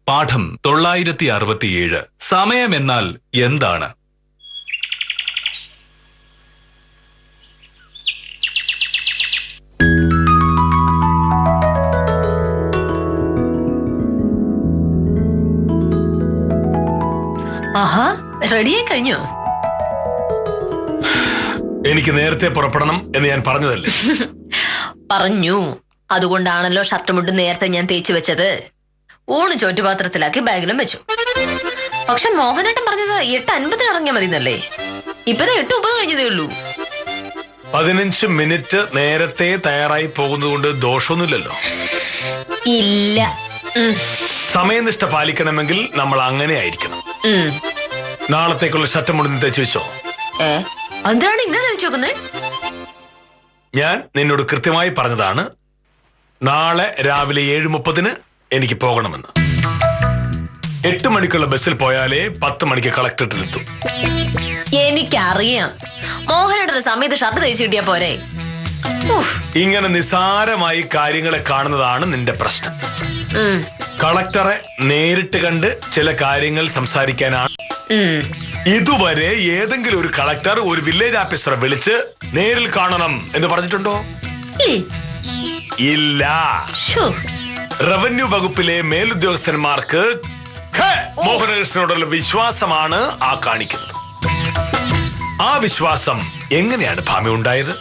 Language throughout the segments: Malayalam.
പാഠം 967. സമയമെന്നാൽ എന്താണ്? ആഹാ, റെഡിയായി കഴിഞ്ഞോ? എനിക്ക് നേരത്തെ പുറപ്പെടണം എന്ന് ഞാൻ പറഞ്ഞതല്ലേ? പറഞ്ഞു. അതുകൊണ്ടാണല്ലോ ഷർട്ട് മുണ്ടും നേരത്തെ ഞാൻ തേച്ചു വെച്ചത്. ഊണ് ചോറ്റുപാത്രത്തിലാക്കി ബാഗിലും വെച്ചു. പക്ഷെ മോഹനേട്ടൻ പറഞ്ഞത് 8:50 ഇറങ്ങിയാൽ മതി എന്നല്ലേ? ഇപ്പൊ 8:30 കഴിഞ്ഞതേ ഉള്ളൂ. 15 മിനിറ്റ് നേരത്തെ തയ്യാറായി പോകുന്നതുകൊണ്ട് ദോഷമൊന്നുമില്ലല്ലോ. ഇല്ല. സമയനിഷ്ഠ പാലിക്കണമെങ്കിൽ നമ്മൾ അങ്ങനെ ആയിരിക്കണം. നാളത്തേക്കുള്ള ഷർട്ട് മുഴുവൻ തേച്ചു വെച്ചോ? എന്തിനാണ് ഇങ്ങനെ തേച്ചു വെക്കുന്നത്? ഞാൻ നിന്നോട് കൃത്യമായി പറഞ്ഞതാണ്, നാളെ രാവിലെ 7:30 എനിക്ക് പോകണമെന്ന്. 8 മണിക്കുള്ള ബസ്സിൽ പോയാലേ 10 മണിക്ക് കളക്ടറേറ്റിലെത്തും. എനിക്കറിയാം. മോഹനേട്ടന്റെ സമയത്ത് ഷർട്ട് തേച്ച് കിട്ടിയാ പോരെ. ഇങ്ങനെ നിസാരമായി കാര്യങ്ങളെ കാണുന്നതാണ് നിന്റെ പ്രശ്നം. കളക്ടറെ നേരിട്ട് കണ്ട് ചില കാര്യങ്ങൾ സംസാരിക്കാനാണ്. ഇതുവരെ ഏതെങ്കിലും ഒരു കളക്ടർ ഒരു വില്ലേജ് ഓഫീസറെ വിളിച്ച് നേരിൽ കാണണം എന്ന് പറഞ്ഞിട്ടുണ്ടോ? ഇല്ല. റവന്യൂ വകുപ്പിലെ മേലുദ്യോഗസ്ഥന്മാർക്ക് മോഹനകൃഷ്ണനോടുള്ള വിശ്വാസമാണ് ആ കാണിക്കുന്നത്. ആ വിശ്വാസം എങ്ങനെയാണ് ഭാമി ഉണ്ടായത്?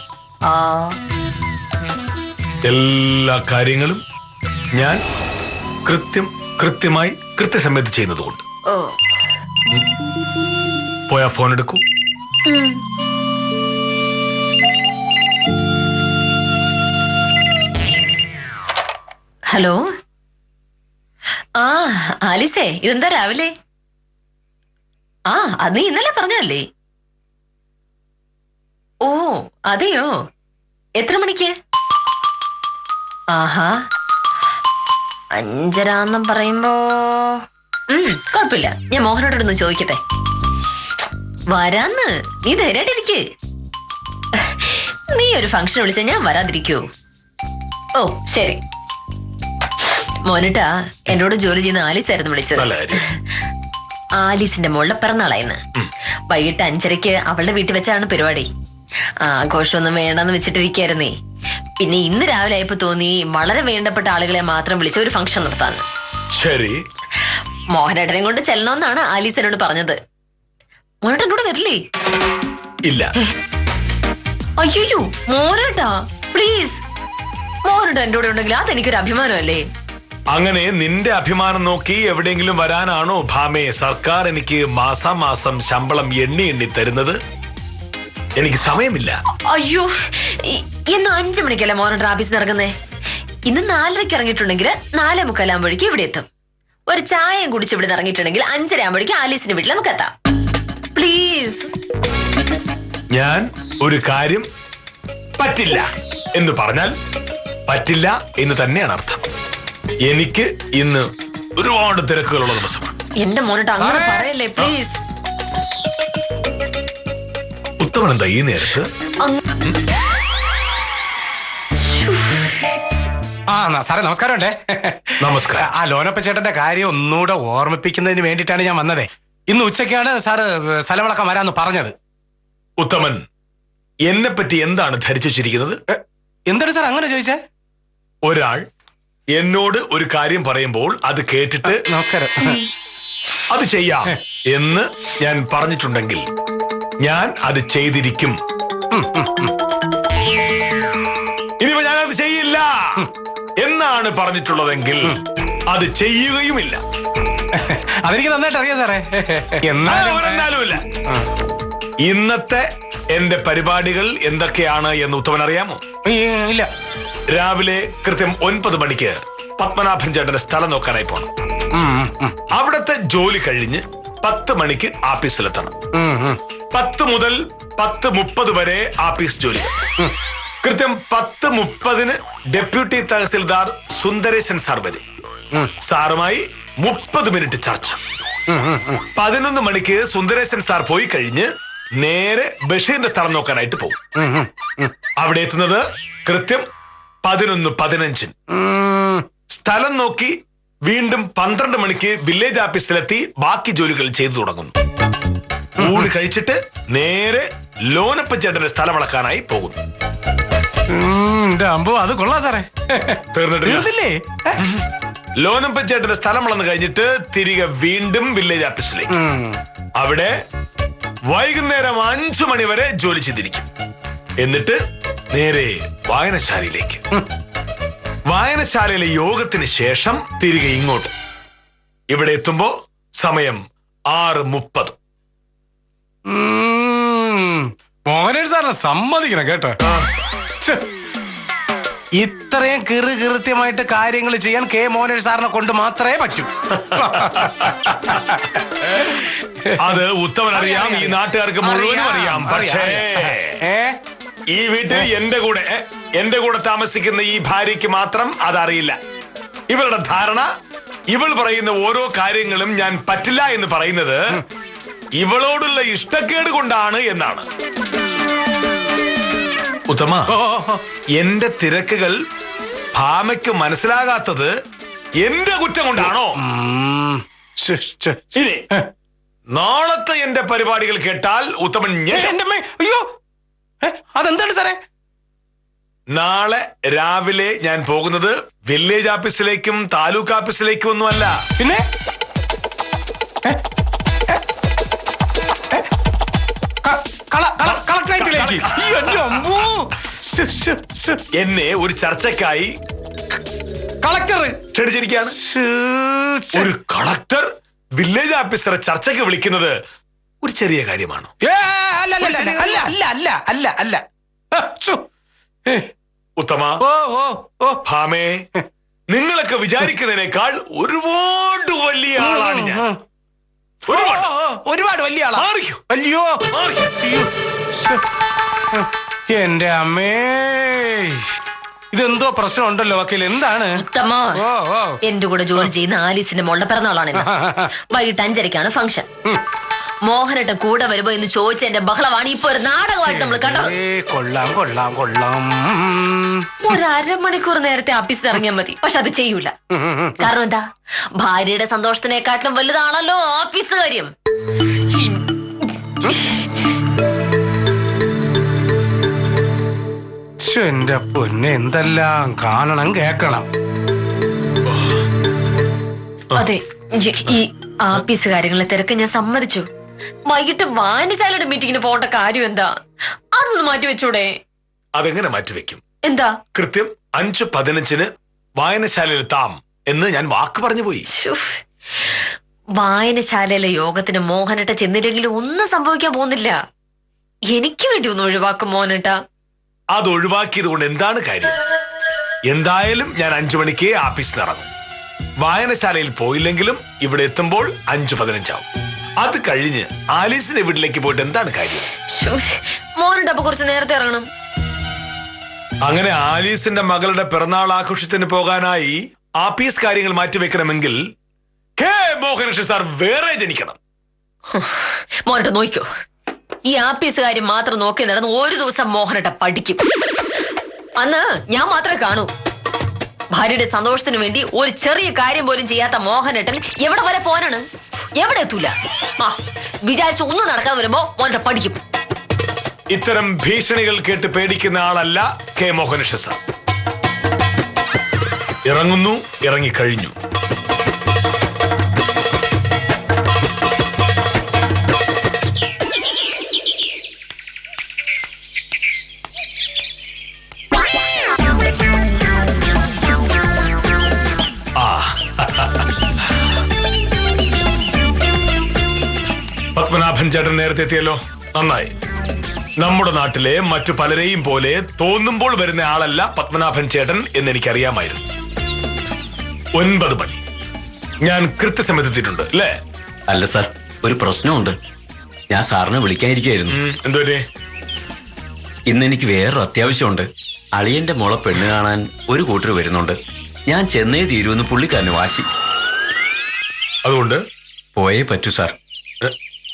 എല്ലാ കാര്യങ്ങളും ഞാൻ കൃത്യമായി കൃത്യസമയത്ത് ചെയ്യുന്നതുകൊണ്ട്. പോയാ ഫോൺ എടുക്കൂ. ഹലോ. ആലിസേ, ഇതെന്താ രാവിലെ? അത് നീ ഇന്നലെ പറഞ്ഞല്ലേ? ഓ അതെയോ? എത്ര മണിക്ക്? ആഹാ, 5:30 പറയുമ്പോ കുഴപ്പമില്ല. ഞാൻ മോഹനോടൊന്ന് ചോദിക്കട്ടെ. വരാന്ന്. നീ ധൈര്യമായിട്ടിരിക്ക്. നീ ഒരു ഫംഗ്ഷൻ വിളിച്ചാ ഞാൻ വരാതിരിക്കൂ? ഓ ശരി. മോനിട്ടാ, എന്നോട് ജോലി ചെയ്യുന്ന ആലീസായിരുന്നു വിളിച്ചത്. ആലീസിന്റെ മോളുടെ പിറന്നാളായിരുന്നു. വൈകിട്ട് 5:30 അവളുടെ വീട്ടിൽ വെച്ചാണ് പരിപാടി. ആഘോഷമൊന്നും വേണ്ടെന്ന് വെച്ചിട്ടിരിക്കായിരുന്നേ. പിന്നെ ഇന്ന് രാവിലെ ആയപ്പോ തോന്നി വളരെ വേണ്ടപ്പെട്ട ആളുകളെ മാത്രം വിളിച്ച ഒരു ഫംഗ്ഷൻ നടത്താന്ന്. ശരി. മോഹനേട്ടനെ കൊണ്ട് ചെല്ലണമെന്നാണ് ആലീസ് എന്നോട് പറഞ്ഞത്. മോഹനേട്ടൻ കൂടെ വരില്ലേ? ഇല്ല. അയ്യോ മോഹനേട്ടാ, പ്ലീസ്. മോഹനേട്ടൻ എന്റെ കൂടെ ഉണ്ടെങ്കിൽ അതെനിക്കൊരു അഭിമാനമല്ലേ? അങ്ങനെ നിന്റെ അഭിമാനം നോക്കി എവിടെയെങ്കിലും വരാനാണോ ഭാമേ സർക്കാർ എനിക്ക് മാസാമാസം ശമ്പളം എണ്ണി തരുന്നത്? എനിക്ക് സമയമില്ല. അയ്യോ, ഇന്ന് 5 മണിക്കല്ലേ മോഹനേട്ടൻ ഓഫീസിൽ ഇറങ്ങുന്നേ? ഇന്ന് 4:30 ഇറങ്ങിയിട്ടുണ്ടെങ്കിൽ 4:45 ആകുമ്പോഴേക്കും ഇവിടെ എത്തും. ഒരു ചായയും കുടിച്ച് ഇവിടെ ഇറങ്ങിയിട്ടുണ്ടെങ്കിൽ 5:30 ആകുമ്പോഴേക്കും ആലീസിന്റെ വീട്ടിൽ നമുക്ക് എത്താം. പ്ലീസ്. ഞാൻ ഒരു കാര്യം പറ്റില്ല എന്ന് പറഞ്ഞാൽ പറ്റില്ല എന്ന് തന്നെയാണ് അർത്ഥം. എനിക്ക് ഇന്ന് ഒരുപാട് തിരക്കുകളുള്ള ദിവസമാണ്. എന്റെ മോനോട്ട് അങ്ങനെ പറയല്ലേ പ്ലീസ്. ഉത്തമൻ എന്താ ഈ നേരത്ത്? സാറേ നമസ്കാരം. നമസ്കാരം. ആ ലോനപ്പ ചേട്ടന്റെ കാര്യം ഒന്നുകൂടെ ഓർമ്മിപ്പിക്കുന്നതിന് വേണ്ടിയിട്ടാണ് ഞാൻ വന്നതേ. ഇന്ന് ഉച്ചയ്ക്കാണ് സാറ് സ്ഥലമിളക്കാൻ വരാന്ന് പറഞ്ഞത്. ഉത്തമൻ, എന്നെ പറ്റി എന്താണ് ധരിച്ചു വെച്ചിരിക്കുന്നത്? എന്താണ് സാർ അങ്ങനെ ചോദിച്ചേ? ഒരാൾ എന്നോട് ഒരു കാര്യം പറയുമ്പോൾ അത് കേട്ടിട്ട് നമസ്കാരം അത് ചെയ്യാം എന്ന് ഞാൻ പറഞ്ഞിട്ടുണ്ടെങ്കിൽ ഞാൻ അത് ചെയ്തിരിക്കും. ഇനിയിപ്പോ ഞാനത് ചെയ്യില്ല എന്നാണ് പറഞ്ഞിട്ടുള്ളതെങ്കിൽ അത് ചെയ്യുകയുമില്ല. അതെനിക്ക് നന്നായിട്ട് അറിയാം സാറേ. എന്നാലുമില്ല. ഇന്നത്തെ എന്റെ പരിപാടികൾ എന്തൊക്കെയാണ് എന്ന് ഉത്തമൻ അറിയാമോ? ഇല്ല. രാവിലെ കൃത്യം 9 മണിക്ക് പത്മനാഭൻ ചേട്ടന്റെ സ്ഥലം നോക്കാനായി പോണം. അവിടത്തെ ജോലി കഴിഞ്ഞ് 10 മണിക്ക് ആഫീസിലെത്തണം. 10 മുതൽ 10:30 വരെ ആഫീസ് ജോലി. കൃത്യം 10:30 ഡെപ്യൂട്ടി തഹസിൽദാർ സുന്ദരേശൻ സാർ വരും. സാറുമായി 30 മിനിറ്റ് ചർച്ച. 11 മണിക്ക് സുന്ദരേശൻ സാർ പോയി കഴിഞ്ഞ് നേരെ ബഷീറിന്റെ സ്ഥലം നോക്കാനായിട്ട് പോകും. അവിടെ എത്തുന്നത് കൃത്യം 11:15. സ്ഥലം നോക്കി വീണ്ടും 12 മണിക്ക് വില്ലേജ് ഓഫീസിലെത്തി ബാക്കി ജോലികൾ ചെയ്തു തുടങ്ങുന്നു. ഊണ് കഴിച്ചിട്ട് നേരെ ലോനപ്പൻ ചേട്ടന്റെ സ്ഥലം അളക്കാനായി പോകുന്നു. അമ്പോ അത് കൊള്ളാം സാറേ. തീർന്നിട്ടില്ലേ? ലോനപ്പൻ ചേട്ടന്റെ സ്ഥലം അളന്ന് കഴിഞ്ഞിട്ട് തിരികെ വീണ്ടും വില്ലേജ് ഓഫീസിലേക്ക്. അവിടെ വൈകുന്നേരം 5 മണി വരെ ജോലി ചെയ്തിരിക്കും. എന്നിട്ട് നേരെ വായനശാലയിലേക്ക്. വായനശാലയിലെ യോഗത്തിന് ശേഷം തിരികെ ഇങ്ങോട്ട്. ഇവിടെ എത്തുമ്പോ സമയം 6:30. മോഹനേഷ് സാറിനെ സമ്മതിക്കണം കേട്ടോ. ഇത്രയും കൃത്യമായിട്ട് കാര്യങ്ങൾ ചെയ്യാൻ കെ മോഹനേഷ് സാറിനെ കൊണ്ട് മാത്രമേ പറ്റൂ. അത് ഉത്തമൻ അറിയാം, ഈ നാട്ടുകാർക്ക് മുഴുവനും അറിയാം. പക്ഷേ ഈ വീട്ടിൽ എന്റെ കൂടെ താമസിക്കുന്ന ഈ ഭാര്യയ്ക്ക് മാത്രം അതറിയില്ല. ഇവളുടെ ധാരണ ഇവൾ പറയുന്ന ഓരോ കാര്യങ്ങളും ഞാൻ പറ്റില്ല എന്ന് പറയുന്നത് ഇവളോടുള്ള ഇഷ്ടക്കേട് കൊണ്ടാണ് എന്നാണ്. ഉത്തമ, എന്റെ തിരക്കുകൾ ഭാമയ്ക്ക് മനസ്സിലാകാത്തത് എന്റെ കുറ്റം കൊണ്ടാണോ? ഇനി നാളത്തെ എന്റെ പരിപാടികൾ കേട്ടാൽ ഉത്തമൻ അയ്യോ അതെന്താണ് സാറേ? നാളെ രാവിലെ ഞാൻ പോകുന്നത് വില്ലേജ് ഓഫീസിലേക്കും താലൂക്ക് ഓഫീസിലേക്കും ഒന്നുമല്ല. പിന്നെ കളക്ടറേറ്റിലേക്ക്. എന്നെ ഒരു ചർച്ചയ്ക്കായി കളക്ടർ ക്ഷണിച്ചിരിക്കുകയാണ്. ഒരു കളക്ടർ വില്ലേജ് ഓഫീസറെ ചർച്ചയ്ക്ക് വിളിക്കുന്നത് ഒരു ചെറിയ കാര്യമാണോ? അല്ല. ഉത്തമ, ഭാമേ, നിങ്ങളൊക്കെ വിചാരിക്കുന്നതിനേക്കാൾ ഒരുപാട് വലിയ ആളാണ് ഞാൻ. ഒരുപാട് വലിയ ആളാ. അയ്യോ എന്റെ അമ്മേ, ഇതെന്തോ പ്രശ്നമുണ്ടല്ലോ വക്കീൽ. എന്താണ്? എന്റെ കൂടെ ജോലി ചെയ്യുന്ന ആലീസിന്റെ മോളുടെ പിറന്നാളാണ്. വൈകിട്ട് 5:30 ഫംഗ്ഷൻ. മോഹനേട്ടൻ കൂടെ വരുമ്പോ എന്ന് ചോദിച്ച എന്റെ ബഹളമാണ് ഇപ്പൊ ഒരു നാടകമായിട്ട് നമ്മൾ കണ്ടത്. കൊള്ളാം. ഒരു അരമണിക്കൂർ നേരത്തെ ഓഫീസിൽ ഇറങ്ങിയാൽ മതി. പക്ഷെ അത് ചെയ്യൂല. കാരണം എന്താ? ഭാര്യയുടെ സന്തോഷത്തിനെക്കാട്ടിലും വലുതാണല്ലോ ഓഫീസ് കാര്യം. എന്റെ പൊന്നെ, എന്തെല്ലാം കാണണം കേക്കണം. അതെ, ഈ ഓഫീസ് കാര്യങ്ങളെ തിരക്ക് ഞാൻ സമ്മതിച്ചു. വൈകിട്ട് വായനശാലയുടെ മീറ്റിങ്ങിന് പോകേണ്ട കാര്യം എന്താ? അതൊന്ന് മാറ്റിവെച്ചൂടെ? അതെങ്ങനെ മാറ്റിവെക്കും? എന്താ? കൃത്യം 5:15 വായനശാലയിൽ എത്താം എന്ന് ഞാൻ വാക്ക് പറഞ്ഞു പോയി. വായനശാലയിലെ യോഗത്തിന് മോഹനേട്ട ചെന്നില്ലെങ്കിലും ഒന്നും സംഭവിക്കാൻ പോകുന്നില്ല. എനിക്ക് വേണ്ടി ഒന്ന് ഒഴിവാക്കും മോഹനേട്ട. അത് ഒഴിവാക്കിയത് കൊണ്ട് എന്താണ് കാര്യം? എന്തായാലും ഞാൻ 5 മണിക്ക് ഓഫീസിൽ ഇറങ്ങും. വായനശാലയിൽ പോയില്ലെങ്കിലും ഇവിടെ എത്തുമ്പോൾ 5:15 ആവും. അത് കഴിഞ്ഞ് ആലീസിന്റെ വീട്ടിലേക്ക് പോയിട്ട് എന്താണ് കാര്യം? മോഹനേട്ട അപ്പൊ കുറച്ച് നേരത്തെ ഇറങ്ങണം. അങ്ങനെ ആലീസിന്റെ മകളുടെ പിറന്നാൾ ആഘോഷത്തിന് പോകാനായി ഓഫീസ് കാര്യങ്ങൾ മാറ്റിവെക്കണമെങ്കിൽ കെ മോഹനേഷ് സാർ വേറെ ജനിക്കണം. മോഹനേട്ട നോക്കോ, ഈ ഓഫീസ് കാര്യം മാത്രം നോക്കി നടന്ന് ഒരു ദിവസം മോഹനേട്ട പഠിക്കും. അന്ന് ഞാൻ മാത്രമേ കാണൂ. ഭാര്യയുടെ സന്തോഷത്തിന് വേണ്ടി ഒരു ചെറിയ കാര്യം പോലും ചെയ്യാത്ത മോഹനേട്ടൻ എവിടെ വരെ പോകാനാണ്? എവിടെ എത്തൂല. വിചാരിച്ച ഒന്നും നടക്കാതെ വരുമ്പോ മോഹനേട്ട പഠിക്കും. ഇത്തരം ഭീഷണികൾ കേട്ട് പേടിക്കുന്ന ആളല്ല കെ മോഹനേഷ് സാർ. ഇറങ്ങുന്നു, ഇറങ്ങിക്കഴിഞ്ഞു. പത്മനാഭൻ ചേട്ടൻ നേരത്തെ എത്തിയല്ലോ, നന്നായി. നമ്മുടെ നാട്ടിലെ മറ്റു പലരെയും പോലെ തോന്നുമ്പോൾ വരുന്ന ആളല്ല പത്മനാഭൻ ചേട്ടൻ എന്ന് എനിക്കറിയാമായിരുന്നു. 9 മണി ഞാൻ കൃത്യസമയത്തെത്തിയിട്ടുണ്ട് അല്ലേ? അല്ല സാർ, ഒരു പ്രശ്നമുണ്ട്. ഞാൻ സാറിനെ വിളിക്കാനിരിക്കായിരുന്നു. എന്തോരെ? ഇന്ന് എനിക്ക് വേറൊരു അത്യാവശ്യമുണ്ട്. അളിയന്റെ മോളെ പെണ്ണ് കാണാൻ ഒരു കൂട്ടർ വരുന്നുണ്ട്. ഞാൻ ചെന്നൈ തീരുമെന്ന് പുള്ളിക്കാരന് വാശി. അതുകൊണ്ട് പോയേ പറ്റൂ സാർ.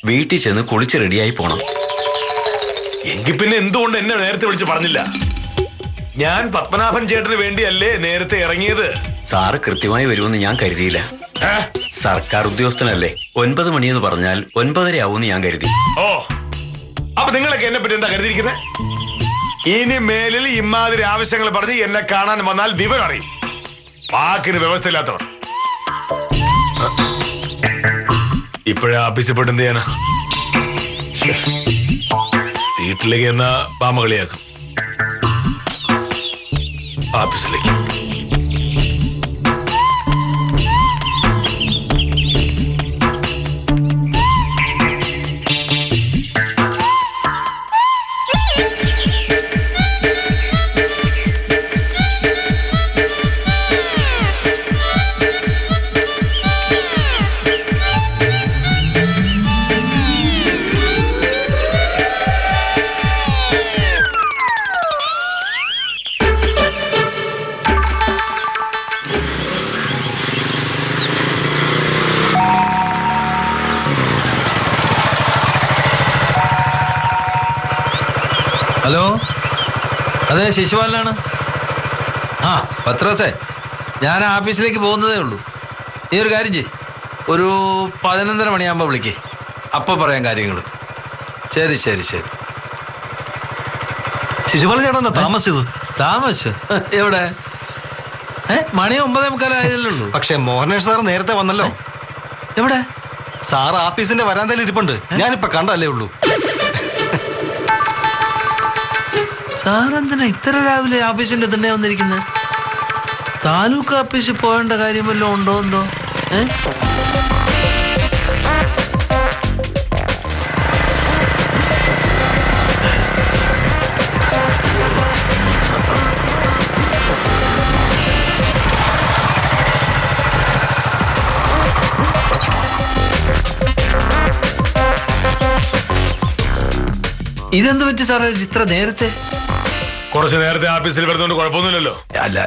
വീട്ടിൽ ചെന്ന് കുളിച്ച് റെഡിയായി പോണം. എങ്കിൽ പിന്നെ എന്തുകൊണ്ട് എന്നെ നേരത്തെ വിളിച്ച് പറഞ്ഞില്ല? ഞാൻ പത്മനാഭൻ ചേട്ടന് വേണ്ടിയല്ലേ നേരത്തെ ഇറങ്ങിയത്? സാറ് കൃത്യമായി വരുമെന്ന് ഞാൻ കരുതിയില്ല. ഏ? സർക്കാർ ഉദ്യോഗസ്ഥനല്ലേ, 9 മണിയെന്ന് പറഞ്ഞാൽ 9:30 ആവുമെന്ന് ഞാൻ കരുതി. ഓ, അപ്പൊ നിങ്ങളൊക്കെ എന്നെ പറ്റി എന്താ കരുതിയിരിക്കുന്നത്? ഇനി മേലിൽ ഇമാതിരി ആവശ്യങ്ങൾ പറഞ്ഞ് എന്നെ കാണാൻ വന്നാൽ വിവരം അറിയും. വാക്കിന് വ്യവസ്ഥയില്ലാത്തവർ. ഇപ്പോഴാ ആഫീസിൽ പോയിട്ട് എന്ത് ചെയ്യാനാ? വീട്ടിലേക്ക് എന്നാ പാമകളിയാക്കും. ആഫീസിലേക്ക്. ഹലോ, അതെ ശിശുപാലനാണ്. ആ പത്രോസേ, ഞാൻ ആഫീസിലേക്ക് പോകുന്നതേ ഉള്ളൂ. നീ ഒരു കാര്യം ചെയ്യ്, ഒരു 11:30 മണിയാകുമ്പോൾ വിളിക്കേ, അപ്പോൾ പറയാം കാര്യങ്ങൾ. ശരി ശരി ശരി. ശിശുപാലൻ ചേട്ടാ എന്താ താമസിച്ചത്? താമസിച്ചു? എവിടെ? മണി 9:45 ആയതല്ലേ ഉള്ളൂ. പക്ഷെ മോഹനേഷ് സാർ നേരത്തെ വന്നല്ലോ. എവിടെ? സാർ ആഫീസിന്റെ വരാന്തയിൽ ഇരിപ്പുണ്ട്. ഞാനിപ്പോ കണ്ടല്ലേ ഉള്ളൂ. സാറെന്തിനാ ഇത്ര രാവിലെ ആഫീസിന്റെ തന്നെ വന്നിരിക്കുന്നത്? താലൂക്ക് ആഫീസിൽ പോകേണ്ട കാര്യം വല്ലതും ഉണ്ടോ എന്തോ? ഇതെന്ത് പറ്റി സാറേ ഇത്ര നേരത്തെ? കുറച്ച് നേരത്തെ ആഫീസിൽ വരുന്നോണ്ട് കുഴപ്പമൊന്നുമില്ലല്ലോ. അല്ല,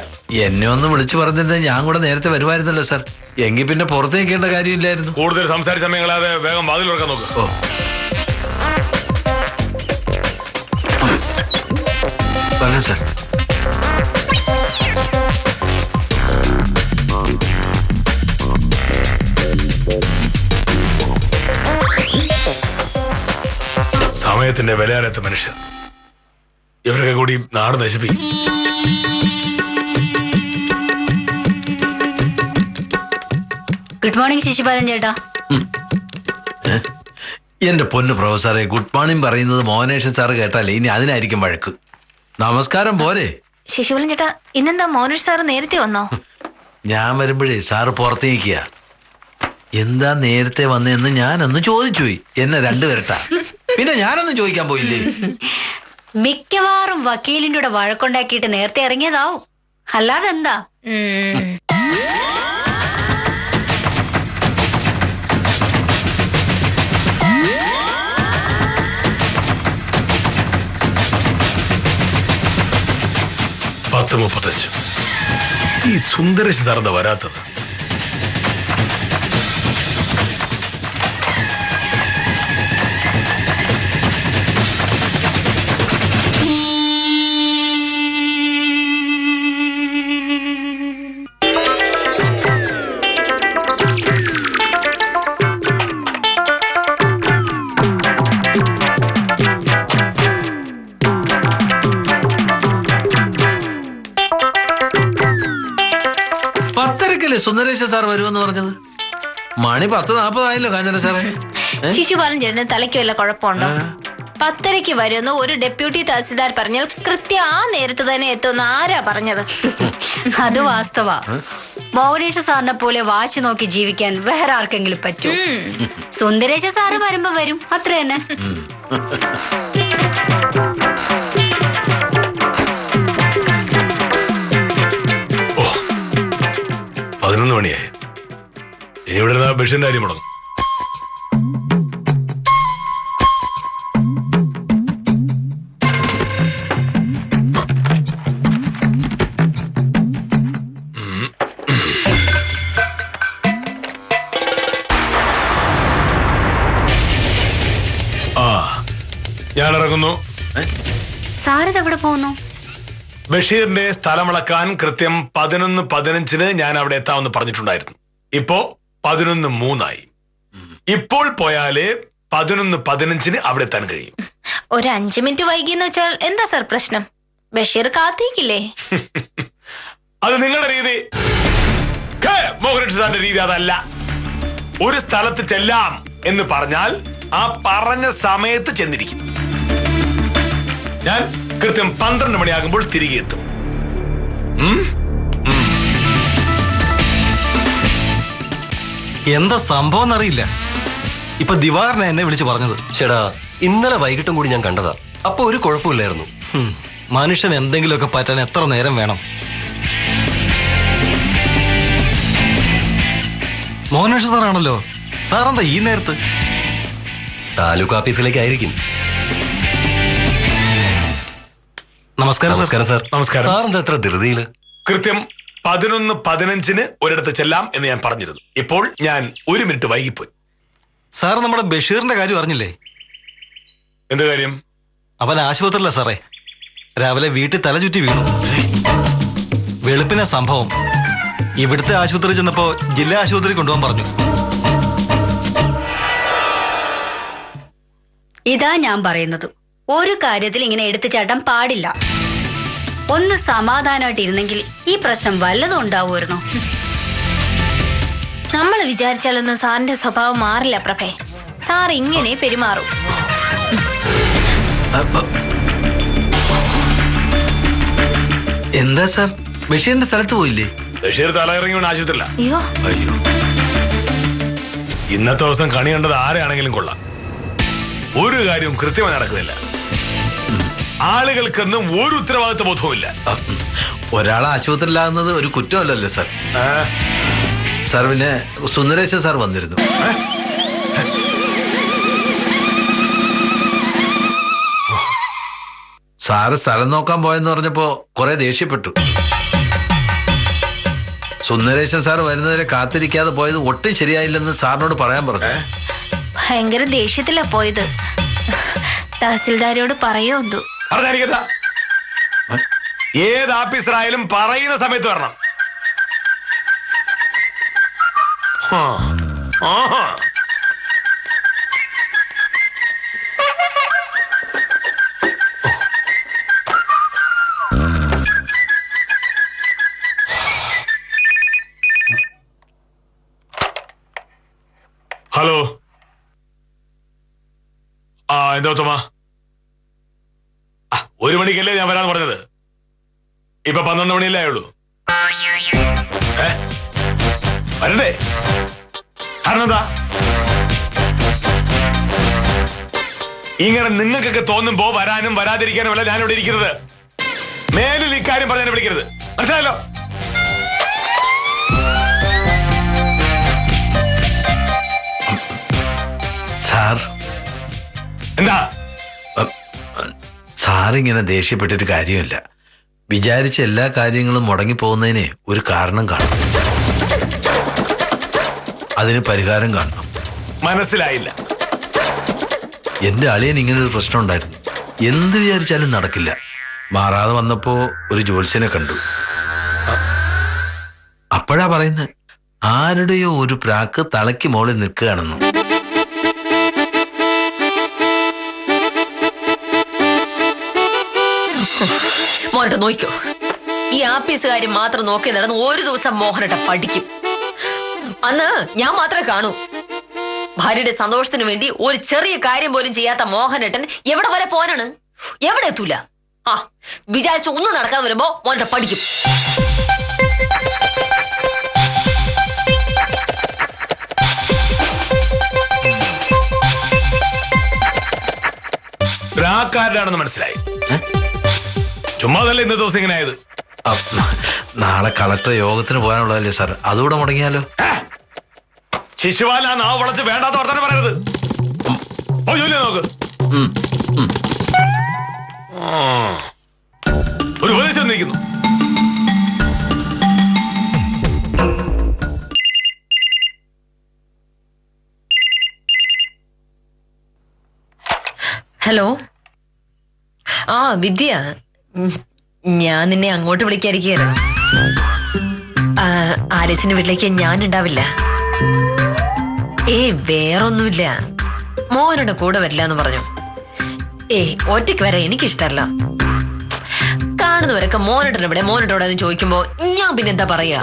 എന്നെ ഒന്ന് വിളിച്ചു പറഞ്ഞിരുന്ന ഞാൻ കൂടെ നേരത്തെ വരുമായിരുന്നല്ലോ സാർ. എങ്കിൽ പിന്നെ പുറത്ത് നിൽക്കേണ്ട കാര്യമില്ലായിരുന്നു. കൂടുതൽ സംസാരിച്ച സമയങ്ങളാതെ വേഗം വാതിൽ തുറക്കാൻ നോക്ക്. ഓ, പറയാം സാർ. സമയത്തിന്റെ വിലയറിയാത്ത മനുഷ്യർ. ഇവരൊക്കെ കൂടി നാട് നശിപ്പിക്കും. ഗുഡ് മോർണിംഗ് ശിശുപാലൻ ചേട്ടാ. എന്റെ പൊന്നു പ്രൊഫസറെ, ഗുഡ് മോർണിംഗ് പറയുന്നത് മോഹനേഷൻ സാറ് കേട്ടാലേ ഇനി അതിനായിരിക്കും വഴക്ക്. നമസ്കാരം പോരെ? ശിശുപാലൻ ചേട്ടാ, ഇന്നെന്താ മോനേഷ് സാറ് നേരത്തെ വന്നോ? ഞാൻ വരുമ്പോഴേ സാറ് പുറത്തേക്കുക. എന്താ നേരത്തെ വന്നതെന്ന് ഞാനൊന്ന് ചോദിച്ചു പോയി. എന്നെ 2 വരട്ടാ. പിന്നെ ഞാനൊന്നും ചോദിക്കാൻ പോയില്ലേ? മിക്കവാറും വക്കീലിന്റെ കൂടെ വഴക്കുണ്ടാക്കിയിട്ട് നേരത്തെ ഇറങ്ങിയതാവും. അല്ലാതെ എന്താ? പത്ത് 35. ഈ സുന്ദരേശ് സാറെന്താ വരാത്തത്? സുന്ദരേശ സാർ വരുമെന്ന് പറഞ്ഞത്? മണി 10:40 ആയല്ലോ കാഞ്ചന സാറേ. ശിശുപാലൻ ചേട്ടന് തലയ്ക്ക് വല്ല കുഴപ്പമുണ്ടോ? 10:30 വരുമെന്ന് ഒരു ഡെപ്യൂട്ടി തഹസിൽദാർ പറഞ്ഞാൽ കൃത്യം ആ നേരത്ത് തന്നെ എത്തുമെന്ന് ആരാ പറഞ്ഞത്? അത് വാസ്തവ. മോഹനേഷ സാറിനെ പോലെ വാശി നോക്കി ജീവിക്കാൻ വേറെ ആർക്കെങ്കിലും പറ്റൂ? സുന്ദരേശ സാറ് വരുമ്പോ വരും, അത്ര തന്നെ. ഓ, 11 മണിയായി. ഇനി ഇവിടെ ബഷീറിന്റെ കാര്യം മുടങ്ങും. ഞാൻ ഇറങ്ങുന്നു. സാറിത് എവിടെ പോകുന്നു? ബഷീറിന്റെ സ്ഥലമളക്കാൻ കൃത്യം 11:15 ഞാൻ അവിടെ എത്താമെന്ന് പറഞ്ഞിട്ടുണ്ടായിരുന്നു. ഇപ്പോ 11:03 ഇപ്പോൾ പോയാലേ 11:15 അവിടെ എത്താൻ കഴിയും. ഒരു 5 മിനിറ്റ് വൈകിയെന്ന് വെച്ചാൽ എന്താ സാർ പ്രശ്നം? ബഷീർ കാത്തിരിക്കില്ലേ? അത് നിങ്ങളുടെ രീതി. മോഹനേഷ് സാറിന്റെ രീതി അതല്ല. ഒരു സ്ഥലത്ത് ചെല്ലാം എന്ന് പറഞ്ഞാൽ ആ പറഞ്ഞ സമയത്ത് ചെന്നിരിക്കും. ഞാൻ കൃത്യം 12 മണിയാകുമ്പോൾ തിരികെ എത്തും. എന്താ സംഭവം എന്നറിയില്ല. ഇപ്പൊ ദിവാകരനെ എന്നെ വിളിച്ചു പറഞ്ഞത്. ചേടാ, ഇന്നലെ വൈകിട്ടും കൂടി ഞാൻ കണ്ടതാ. അപ്പൊ ഒരു കുഴപ്പമില്ലായിരുന്നു. മനുഷ്യൻ എന്തെങ്കിലുമൊക്കെ പറ്റാൻ എത്ര നേരം വേണം? മോഹനേഷ് സാറാണല്ലോ. സാറെന്താ ഈ നേരത്ത്? താലൂക്ക് ഓഫീസിലേക്ക് ആയിരിക്കും. നമസ്കാരം സാർ. നമസ്കാരം സാർ. നമസ്കാരം. സാറെന്താ എത്ര ധൃതിയില്? കൃത്യം 11:15 ഒരിടത്ത് ചെല്ലാം എന്ന് ഞാൻ പറഞ്ഞിരുന്നു. ഇപ്പോൾ ഞാൻ 1 മിനിറ്റ് വൈകിപ്പോയി. സാർ നമ്മുടെ ബഷീറിന്റെ കാര്യം അറിഞ്ഞില്ലേ? എന്ത് കാര്യം? അവൻ ആശുപത്രിയില്ല സാറേ. രാവിലെ വീട്ടിൽ തലചുറ്റി വീണു. വെളുപ്പിന സംഭവം. ഇവിടുത്തെ ആശുപത്രി ചെന്നപ്പോ ജില്ലാ ആശുപത്രി കൊണ്ടുപോകാൻ പറഞ്ഞു. ഇതാ ഞാൻ പറയുന്നത്, ഒരു കാര്യത്തിൽ ഇങ്ങനെ എടുത്തുചാട്ടാൻ പാടില്ല. ഒന്ന് സമാധാനമായിട്ട് ഇരുന്നെങ്കിൽ ഈ പ്രശ്നം വല്ലതും ഉണ്ടാവുമായിരുന്നു. നമ്മൾ വിചാരിച്ചാലൊന്നും സാറിന്റെ സ്വഭാവം മാറില്ല പ്രഭേ. സാർ ഇങ്ങനെ പെരുമാറും. എന്താ സാർ, ബഷീറിന്റെ സ്ഥലത്ത് പോയില്ലേ? ബഷീർ തലയിറങ്ങി വീണ ആശുപത്രിയില്ല. അയ്യോ, അയ്യോ, ഇന്നത്തെ ദിവസം കണി കണ്ടത് ആരെയാണെങ്കിലും കൊള്ളാം. ഒരു കാര്യവും കൃത്യമായി നടക്കുന്നില്ല. ആളുകൾക്കൊന്നും ഒരു ഉത്തരവാദിത്വ ബോധവുമില്ല. ഒരാൾ ആശുപത്രിയിലാകുന്നത് ഒരു കുറ്റമല്ലല്ലോ സാർ. സാർ, പിന്നെ സുന്ദരേശൻ സാർ വന്നിരുന്നു. സാറ് സ്ഥലം നോക്കാൻ പോയെന്ന് പറഞ്ഞപ്പോ കുറെ ദേഷ്യപ്പെട്ടു. സുന്ദരേശൻ സാർ വരുന്നവരെ കാത്തിരിക്കാതെ പോയത് ഒട്ടും ശരിയായില്ലെന്ന് സാറിനോട് പറയാൻ പറഞ്ഞു. ഭയങ്കര ദേഷ്യത്തിലാ പോയത്. തഹസിൽദാരോട് പറയോ എന്തോ. ഏത് ഓഫീസറായാലും പറയുന്ന സമയത്ത് വരണം. ഹലോ. എന്താ തോമാ? 1 മണിക്കല്ലേ ഞാൻ വരാന്ന് പറഞ്ഞത്? ഇപ്പൊ 12 മണിയല്ലേ ആയുള്ളൂ. വരണ്ടേ? കാരണം എന്താ? ഇങ്ങനെ നിങ്ങൾക്കൊക്കെ തോന്നുമ്പോ വരാനും വരാതിരിക്കാനും അല്ല ഞാനിവിടെ ഇരിക്കുന്നത്. മേലിൽ ഇക്കാര്യം പറഞ്ഞാൽ വിളിക്കരുത്, മനസ്സിലായല്ലോ? സാർ, എന്താ? സാറിങ്ങനെ ദേഷ്യപ്പെട്ടിട്ട് കാര്യമില്ല. വിചാരിച്ച എല്ലാ കാര്യങ്ങളും മുടങ്ങിപ്പോകുന്നതിന് ഒരു കാരണം കാണും. അതിന് പരിഹാരം കാണണം. മനസ്സിലായില്ല. എന്റെ അളിയൻ ഇങ്ങനെ ഒരു പ്രശ്നം ഉണ്ടായിരുന്നു. എന്ത് വിചാരിച്ചാലും നടക്കില്ല. മാറാതെ വന്നപ്പോ ഒരു ജ്യോത്സ്യനെ കണ്ടു. അപ്പോഴാ പറയുന്നത്, ആരുടെയോ ഒരു പ്രാക്ക് തലയ്ക്ക് മുകളിൽ നിൽക്കുകയാണെന്നു. മോനട്ട് നോക്കോ, ഈ ആപ്പീസ് കാര്യം മാത്രം നോക്കി നടന്ന് ഒരു ദിവസം മോഹനട്ട പഠിക്കും. അന്ന് ഞാൻ മാത്രമേ കാണൂ. ഭാര്യയുടെ സന്തോഷത്തിന് വേണ്ടി ഒരു ചെറിയ കാര്യം പോലും ചെയ്യാത്ത മോഹനട്ടൻ എവിടെ വരെ പോകാനാണ്? എവിടെ എത്തൂല. വിചാരിച്ച ഒന്നും നടക്കാതെ വരുമ്പോ മോനട്ട പഠിക്കും. പ്രാക്കാരനാണെന്ന് മനസ്സിലായി. ചുമ്മാതല്ലേ ഇന്നത്തെ ദിവസം ഇങ്ങനെ ആയത്? നാളെ കളക്ടർ യോഗത്തിന് പോകാനുള്ളതല്ലേ സാർ, അതുകൂടെ മുടങ്ങിയാലോ? ശിശുപാല നാവ് വളച്ച് വേണ്ടാത്ത വർത്തമാനം പറയരുത്. നോക്ക്, ഒരു ഉപദേശം നിൽക്കുന്നു. ഹലോ. വിദ്യ, ഞാൻ നിന്നെ അങ്ങോട്ട് വിളിക്കാതിരിക്കുകയാണ്. ആലീസിന്റെ വീട്ടിലേക്ക് ഞാൻ ഉണ്ടാവില്ല. വേറൊന്നുമില്ല, മോനുടെ കൂടെ വരില്ല എന്ന് പറഞ്ഞു. ഒറ്റയ്ക്ക് വരാൻ എനിക്കിഷ്ടല്ല. കാണുന്നവരൊക്കെ മോനിട്ടൻ ഇവിടെ മോനിട്ടോടെ ചോദിക്കുമ്പോ ഞാൻ പിന്നെന്താ പറയാ?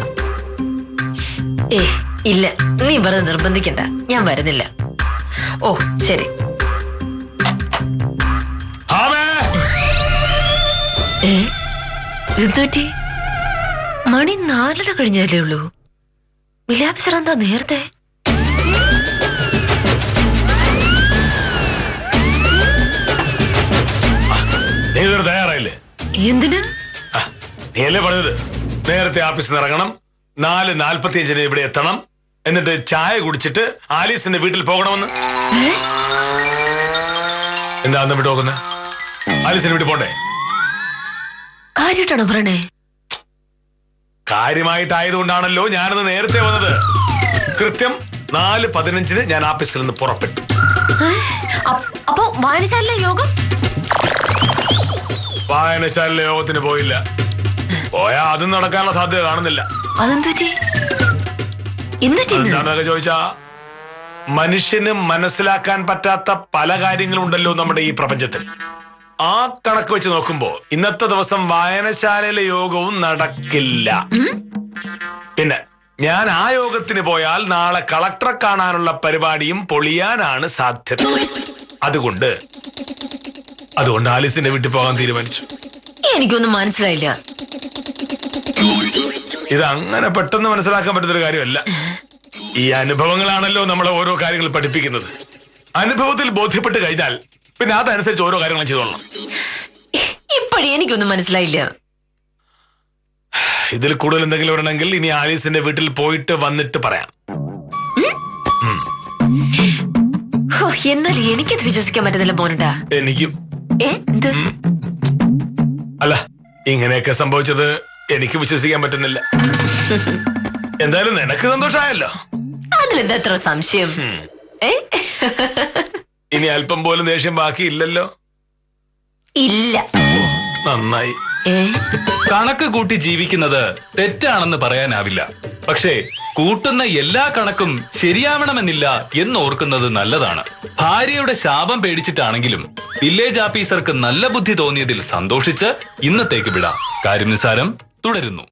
ഇല്ല, നീ വെറുതെ നിർബന്ധിക്കണ്ട, ഞാൻ വരുന്നില്ല. ഓ ശരി. എന്തുപറ്റി? മണി 4:30 കഴിഞ്ഞല്ലേ ഉള്ളൂ. വിലാപിച്ചർ എന്താ നേരത്തെ? നീ ഇതൊരു തയ്യാറായില്ലേ? എന്തിന്? നീ അല്ലേ പറഞ്ഞത് നേരത്തെ ഓഫീസിൽ നിന്ന് ഇറങ്ങണം, 4:45 ഇവിടെ എത്തണം, എന്നിട്ട് ചായ കുടിച്ചിട്ട് ആലീസിന്റെ വീട്ടിൽ പോകണമെന്ന്. എന്താ അന്ന് വിട്ടു നോക്കുന്നത്? ആലീസിന്റെ വീട്ടിൽ പോണ്ടേ? കാര്യമായിട്ടാണോ പറയണേ? കാര്യമായിട്ടായതുകൊണ്ടാണല്ലോ ഞാനത് നേരത്തെ വന്നത്. കൃത്യം 4:15 ഞാൻ ഓഫീസിൽ നിന്ന് പുറപ്പെട്ടു. അപ്പൊ വായനശാല യോഗം? വായനശാല യോഗത്തിന് പോയില്ല. പോയാ അതും നടക്കാനുള്ള സാധ്യത കാണുന്നില്ല. എന്താണെന്നൊക്കെ ചോദിച്ചാ, മനുഷ്യന് മനസ്സിലാക്കാൻ പറ്റാത്ത പല കാര്യങ്ങളുണ്ടല്ലോ നമ്മുടെ ഈ പ്രപഞ്ചത്തിൽ. ആ കണക്ക് വെച്ച് നോക്കുമ്പോ ഇന്നത്തെ ദിവസം വായനശാലയിലെ യോഗവും നടക്കില്ല. പിന്നെ ഞാൻ ആ യോഗത്തിന് പോയാൽ നാളെ കളക്ടറെ കാണാനുള്ള പരിപാടിയും പൊളിയാനാണ് സാധ്യത. അതുകൊണ്ട് ആലീസിന്റെ വീട്ടിൽ പോകാൻ തീരുമാനിച്ചു. എനിക്കൊന്നും മനസ്സിലായില്ല. ഇത് അങ്ങനെ പെട്ടെന്ന് മനസ്സിലാക്കാൻ പറ്റുന്നൊരു കാര്യമല്ല. ഈ അനുഭവങ്ങളാണല്ലോ നമ്മളെ ഓരോ കാര്യങ്ങൾ പഠിപ്പിക്കുന്നത്. അനുഭവത്തിൽ ബോധ്യപ്പെട്ട് കഴിഞ്ഞാൽ പിന്നെ അതനുസരിച്ച് ഓരോ കാര്യങ്ങളും ചെയ്തോളണം. ഇപ്പഴേ എനിക്കൊന്നും മനസ്സിലായില്ല. ഇതിൽ കൂടുതൽ എന്തെങ്കിലും വരണമെങ്കിൽ ഇനി ആലീസിന്റെ വീട്ടിൽ പോയിട്ട് വന്നിട്ട് പറയാം. എന്നാൽ എനിക്കത് വിശ്വസിക്കാൻ പറ്റുന്നില്ല മോനട്ടാ. എനിക്കും. അല്ല, ഇങ്ങനെയൊക്കെ സംഭവിച്ചത് എനിക്ക് വിശ്വസിക്കാൻ പറ്റുന്നില്ല. എന്തായാലും നിനക്ക് സന്തോഷമായല്ലോ. അതിലെന്താ എത്ര സംശയം? ഇനി അല്പം പോലും ദേഷ്യം ബാക്കിയില്ലല്ലോ? ഇല്ല. നന്നായി. കണക്ക് കൂട്ടി ജീവിക്കുന്നത് തെറ്റാണെന്ന് പറയാനാവില്ല. പക്ഷേ കൂട്ടുന്ന എല്ലാ കണക്കും ശരിയാവണമെന്നില്ല എന്നോർക്കുന്നത് നല്ലതാണ്. ഭാര്യയുടെ ശാപം പേടിച്ചിട്ടാണെങ്കിലും വില്ലേജ് ഓഫീസർക്ക് നല്ല ബുദ്ധി തോന്നിയതിൽ സന്തോഷിച്ച് ഇന്നത്തേക്ക് വിടാം. കാര്യം നിസ്സാരം തുടരുന്നു.